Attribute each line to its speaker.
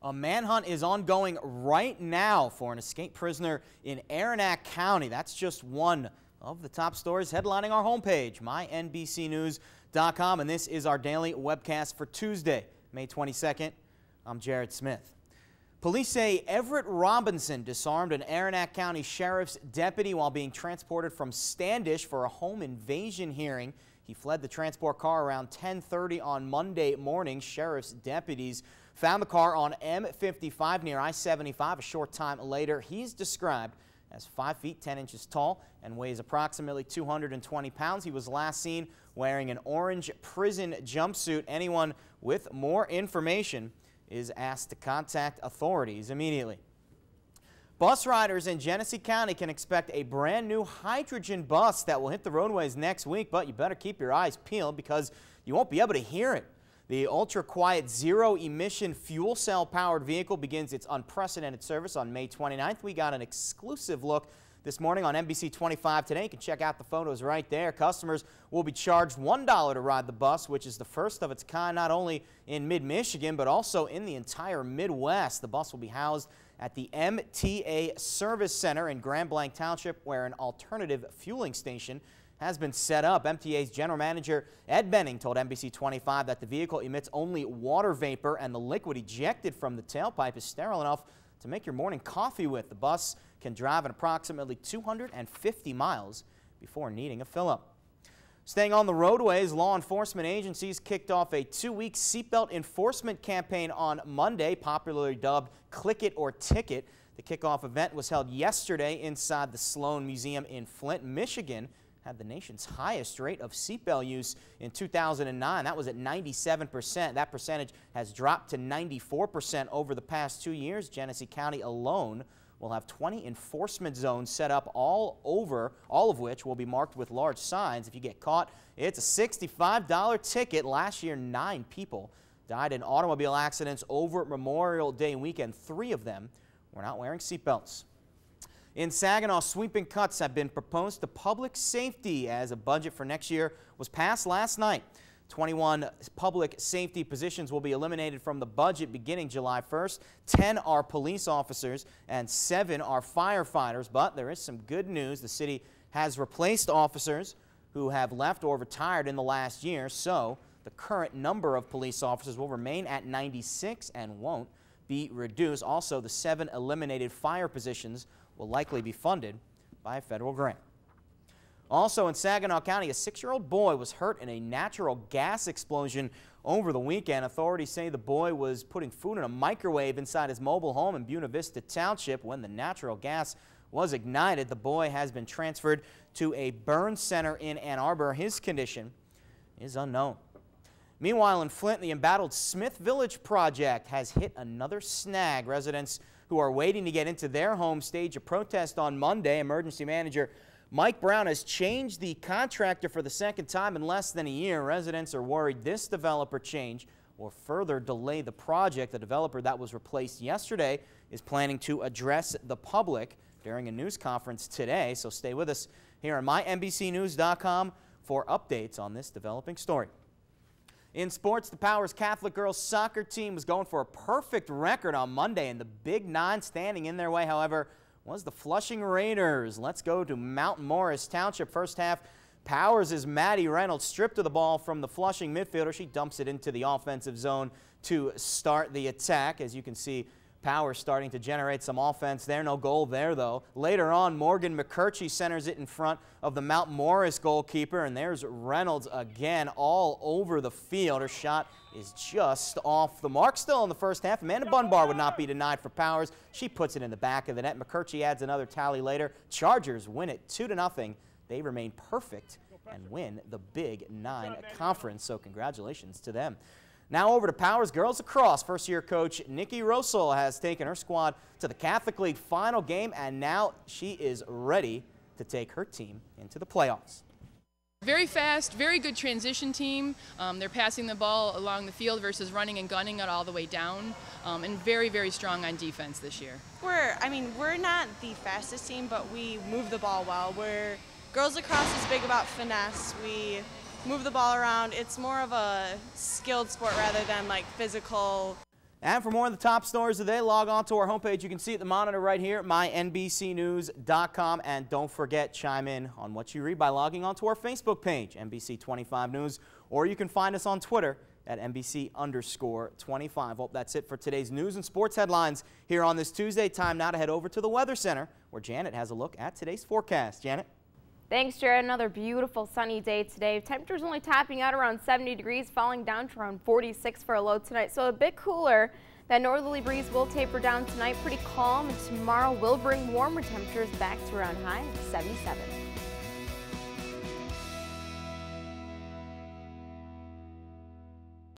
Speaker 1: A manhunt is ongoing right now for an escaped prisoner in Arenac County. That's just one of the top stories headlining our homepage, NBC25 and this is our daily webcast for Tuesday, May 22nd. I'm Jared Smith. Police say Everett Robinson disarmed an Arenac County Sheriff's deputy while being transported from Standish for a home invasion hearing. He fled the transport car around 10:30 on Monday morning. Sheriff's deputies found the car on M55 near I-75 a short time later. He's described as 5 feet 10 inches tall and weighs approximately 220 pounds. He was last seen wearing an orange prison jumpsuit. Anyone with more information is asked to contact authorities immediately. Bus riders in Genesee County can expect a brand new hydrogen bus that will hit the roadways next week, but you better keep your eyes peeled because you won't be able to hear it. The ultra-quiet zero-emission fuel cell-powered vehicle begins its unprecedented service on May 29th. We got an exclusive look this morning on NBC25 today. You can check out the photos right there. Customers will be charged $1 to ride the bus, which is the first of its kind not only in mid-Michigan but also in the entire Midwest. The bus will be housed at the MTA Service Center in Grand Blanc Township, where an alternative fueling station has been set up. MTA's general manager Ed Benning told NBC25 that the vehicle emits only water vapor and the liquid ejected from the tailpipe is sterile enough to make your morning coffee with. The bus can drive at approximately 250 miles before needing a fill-up. Staying on the roadways, law enforcement agencies kicked off a 2-week seatbelt enforcement campaign on Monday, popularly dubbed Click It or Ticket. The kickoff event was held yesterday inside the Sloan Museum in Flint, Michigan. Had the nation's highest rate of seatbelt use in 2009. That was at 97%. That percentage has dropped to 94% over the past 2 years. Genesee County alone will have 20 enforcement zones set up all of which will be marked with large signs. If you get caught, it's a $65 ticket. Last year, 9 people died in automobile accidents over Memorial Day weekend. 3 of them were not wearing seatbelts. In Saginaw, sweeping cuts have been proposed to public safety as a budget for next year was passed last night. 21 public safety positions will be eliminated from the budget beginning July 1st. 10 are police officers and 7 are firefighters. But there is some good news. The city has replaced officers who have left or retired in the last year, so the current number of police officers will remain at 96 and won't be reduced. Also, the 7 eliminated fire positions will likely be funded by a federal grant. Also in Saginaw County, a 6-year-old boy was hurt in a natural gas explosion over the weekend. Authorities say the boy was putting food in a microwave inside his mobile home in Buena Vista Township when the natural gas was ignited. The boy has been transferred to a burn center in Ann Arbor. His condition is unknown. Meanwhile, in Flint, the embattled Smith Village project has hit another snag. Residents who are waiting to get into their home staged a protest on Monday. Emergency manager Mike Brown has changed the contractor for the second time in less than a year. Residents are worried this developer change will further delay the project. The developer that was replaced yesterday is planning to address the public during a news conference today. So stay with us here on NBC25 for updates on this developing story. In sports, the Powers Catholic girls soccer team was going for a perfect record on Monday, and the Big 9 standing in their way, however, was the Flushing Raiders. Let's go to Mount Morris Township. First half, Powers' Maddie Reynolds stripped of the ball from the Flushing midfielder. She dumps it into the offensive zone to start the attack. As you can see, Powers starting to generate some offense there. No goal there, though. Later on, Morgan McCurchie centers it in front of the Mount Morris goalkeeper, and there's Reynolds again all over the field. Her shot is just off the mark. Still in the first half, Amanda Bunbar would not be denied for Powers. She puts it in the back of the net. McCurchie adds another tally later. Chargers win it 2-0. They remain perfect and win the Big 9 conference, so congratulations to them. Now over to Powers girls lacrosse. First-year coach Nikki Rosel has taken her squad to the Catholic League final game, and now she is ready to take her team into the playoffs.
Speaker 2: Very fast, very good transition team. They're passing the ball along the field versus running and gunning it all the way down, and very, very strong on defense this year.
Speaker 3: We're not the fastest team, but we move the ball well. Girls lacrosse is big about finesse. We move the ball around. It's more of a skilled sport rather than like physical.
Speaker 1: And for more of the top stories today, log on to our homepage. You can see it at the monitor right here at mynbcnews.com. And don't forget, chime in on what you read by logging on to our Facebook page, NBC25 News, or you can find us on Twitter at NBC_25. Well, that's it for today's news and sports headlines here on this Tuesday. Time now to head over to the Weather Center, where Janet has a look at today's forecast. Janet?
Speaker 4: Thanks, Jared. Another beautiful sunny day today. Temperatures only topping out around 70 degrees, falling down to around 46 for a low tonight. So a bit cooler. That northerly breeze will taper down tonight, pretty calm, and tomorrow will bring warmer temperatures back to around high 77.